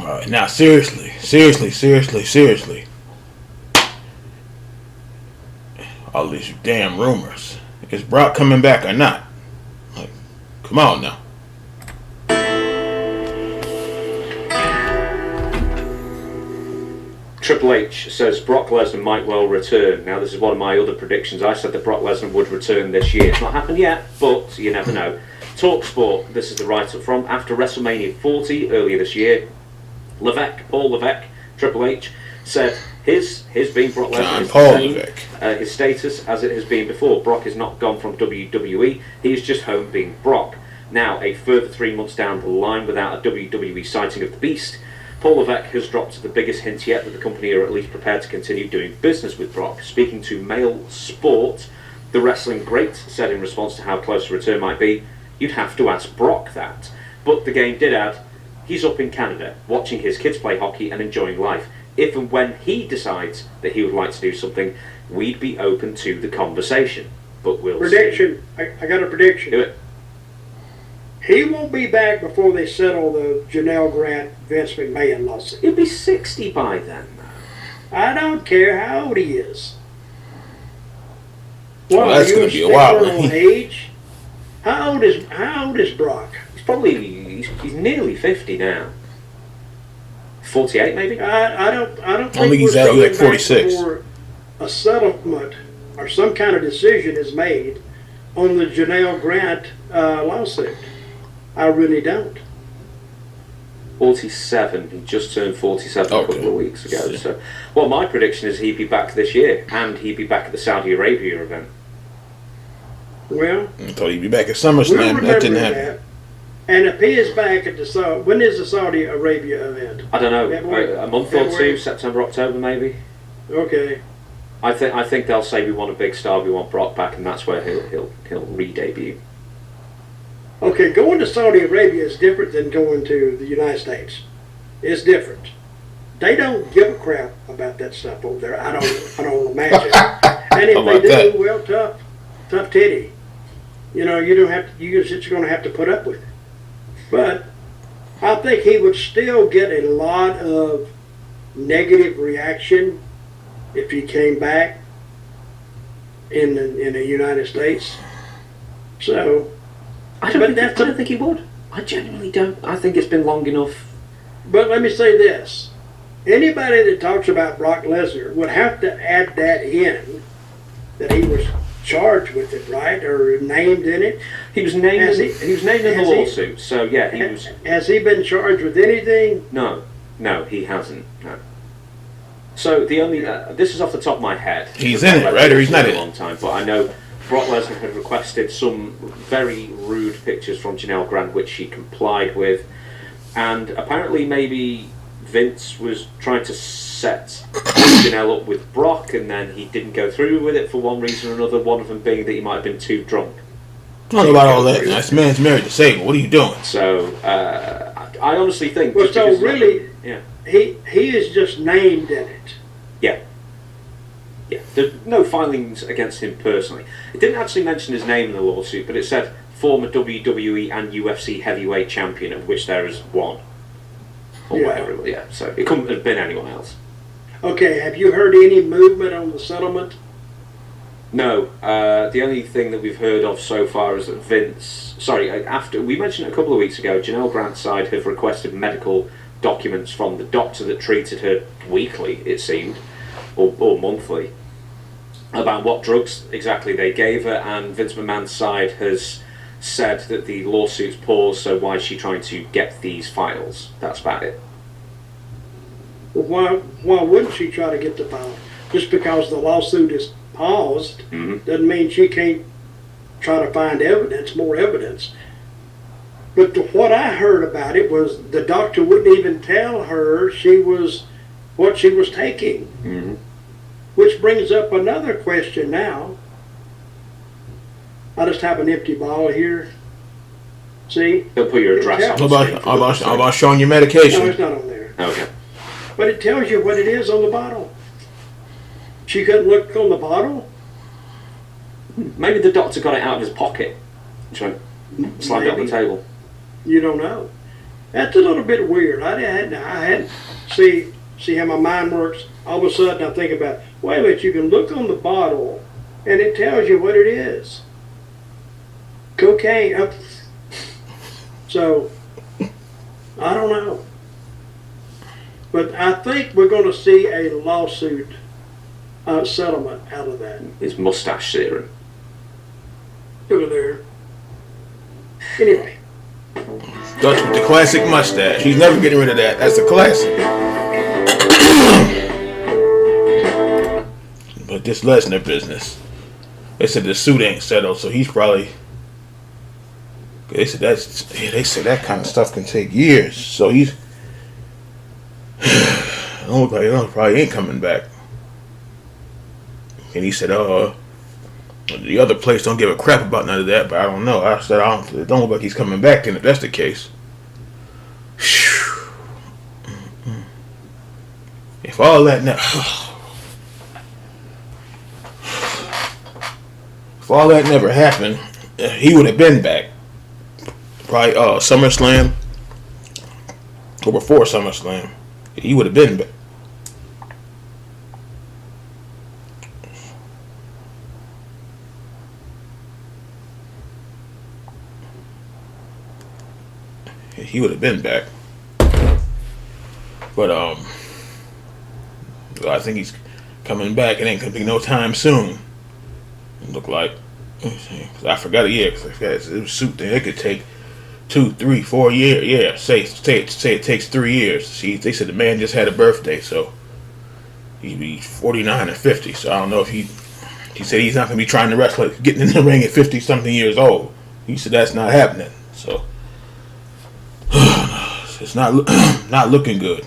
Alright, now seriously. All these damn rumors. Is Brock coming back or not? Like, come on now. Triple H says Brock Lesnar might well return. Now, this is one of my other predictions. I said that Brock Lesnar would return this year. It's not happened yet, but you never know. TalkSport, this is the write-up from after WrestleMania 40 earlier this year. Paul Levesque, Triple H, said his being Brock Lesnar is the same, his status as it has been before. Brock is not gone from WWE, he is just home being Brock. Now, a further 3 months down the line without a WWE sighting of the Beast, Paul Levesque has dropped the biggest hint yet that the company are at least prepared to continue doing business with Brock. Speaking to Mail Sport, the wrestling great said in response to how close a return might be, "You'd have to ask Brock that." But the game did add, he's up in Canada, watching his kids play hockey and enjoying life. If and when he decides that he would like to do something, we'd be open to the conversation. But we'll see. I got a prediction. Do it. He won't be back before they settle the Janelle Grant, Vince McMahon lawsuit. He'll be 60 by then, though. I don't care how old he is. Well, that's going to be a while. Age? How old is Brock? He's nearly 50 now. 48 maybe? I don't think he's like 46. Before a settlement or some kind of decision is made on the Janelle Grant lawsuit. I really don't. 47. He just turned 47 a couple of weeks ago. So, well, my prediction is he'd be back this year, and he'd be back at the Saudi Arabia event. Well, I thought he'd be back at SummerSlam. That didn't happen. And if he is back at when is the Saudi Arabia event? I don't know. A month or two, September, October, maybe. Okay. I think they'll say we want a big star, we want Brock back, and that's where he'll re-debut. Okay, going to Saudi Arabia is different than going to the United States. It's different. They don't give a crap about that stuff over there. I don't imagine. And if they do, well, tough titty. You know, you're just going to have to put up with it. But I think he would still get a lot of negative reaction if he came back in the United States. So. I don't think he would. I genuinely don't. I think it's been long enough. But let me say this. Anybody that talks about Brock Lesnar would have to add that in, that he was charged with it, right? Or named in it. He was named in the lawsuit, so yeah, he was. Has he been charged with anything? No, he hasn't. No. So the only, this is off the top of my head. He's in it, right? Or he's not in it? A long time, but I know Brock Lesnar had requested some very rude pictures from Janelle Grant, which she complied with, and apparently maybe Vince was trying to set Janelle up with Brock, and then he didn't go through with it for one reason or another, one of them being that he might have been too drunk. Talk about all that. This man's married to Satan. What are you doing? So, I honestly think... Well, so really, he is just named in it. Yeah. Yeah, there's no filings against him personally. It didn't actually mention his name in the lawsuit, but it said former WWE and UFC heavyweight champion, of which there is one. Or whatever it was, so it couldn't have been anyone else. Okay, have you heard any movement on the settlement? No, the only thing that we've heard of so far is that after we mentioned it a couple of weeks ago, Janelle Grant's side have requested medical documents from the doctor that treated her weekly, it seemed, or monthly, about what drugs exactly they gave her, and Vince McMahon's side has said that the lawsuit's paused, so why is she trying to get these files? That's about it. Well, why wouldn't she try to get the file? Just because the lawsuit is paused doesn't mean she can't try to find more evidence. But what I heard about it was the doctor wouldn't even tell her what she was taking. Which brings up another question now. I just have an empty bottle here. See? They'll put your address on. How about showing your medication? No, it's not on there. Okay. But it tells you what it is on the bottle. She couldn't look on the bottle? Maybe the doctor got it out of his pocket. Slammed it on the table. You don't know. That's a little bit weird. I hadn't see how my mind works. All of a sudden, I think about, wait a minute, you can look on the bottle, and it tells you what it is. Cocaine. So, I don't know. But I think we're going to see a lawsuit settlement out of that. His mustache serum. Over there. Anyway. Dutch with the classic mustache. He's never getting rid of that. That's a classic. But this Lesnar business, they said the suit ain't settled, so he's probably. They said that kind of stuff can take years. So he's. Probably ain't coming back. And he said, the other place don't give a crap about none of that, but I don't know. I said, it don't look like he's coming back, and if that's the case. If all that never happened, he would have been back. Probably SummerSlam or before SummerSlam. He would have been back. He would have been back. But I think he's coming back. It ain't gonna be no time soon. It look like. I forgot a year. It was suit thing. It could take 2, 3, 4 years. Yeah, say it takes 3 years. See, they said the man just had a birthday, so he'd be 49 or 50. So I don't know if he said he's not gonna be trying to wrestle, getting in the ring at 50 something years old. He said that's not happening. So it's not looking good.